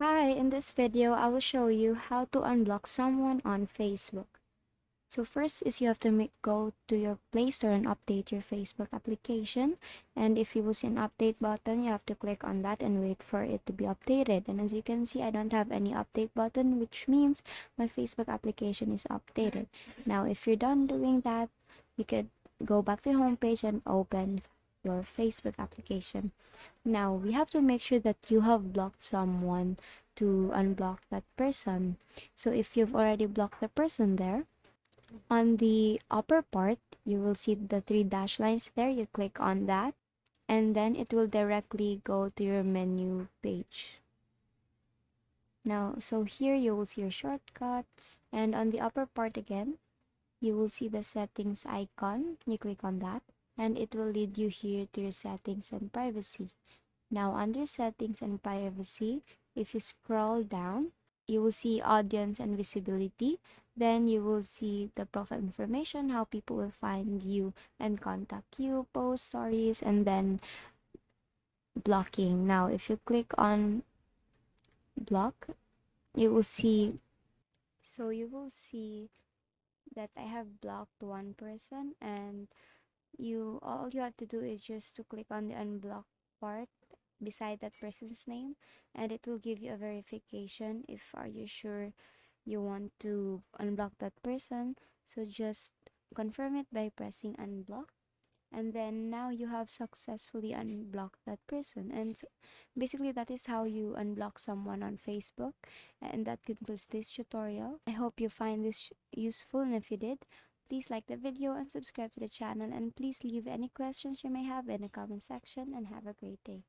Hi, in this video, I will show you how to unblock someone on Facebook. So first is you have to go to your Play Store and update your Facebook application. And if you will see an update button, you have to click on that and wait for it to be updated. And as you can see, I don't have any update button, which means my Facebook application is updated. Now, if you're done doing that, you could go back to your homepage and open your Facebook application. Now, we have to make sure that you have blocked someone to unblock that person. So if you've already blocked the person there, on the upper part, you will see the three dash lines there. You click on that, and then it will directly go to your menu page. Now, so here you will see your shortcuts, and on the upper part again, you will see the settings icon. You click on that, and it will lead you here to your settings and privacy. Now, under settings and privacy, if you scroll down, you will see audience and visibility. Then you will see the profile information, how people will find you and contact you, post stories, and then blocking. Now, if you click on block, you will see, so you will see that I have blocked one person, and all you have to do is just to click on the unblock part beside that person's name, and it will give you a verification if are you sure you want to unblock that person. So just confirm it by pressing unblock, and then now you have successfully unblocked that person. And so basically that is how you unblock someone on Facebook. And that concludes this tutorial. I hope you find this useful, and if you did, please like the video and subscribe to the channel, and please leave any questions you may have in the comment section, and have a great day.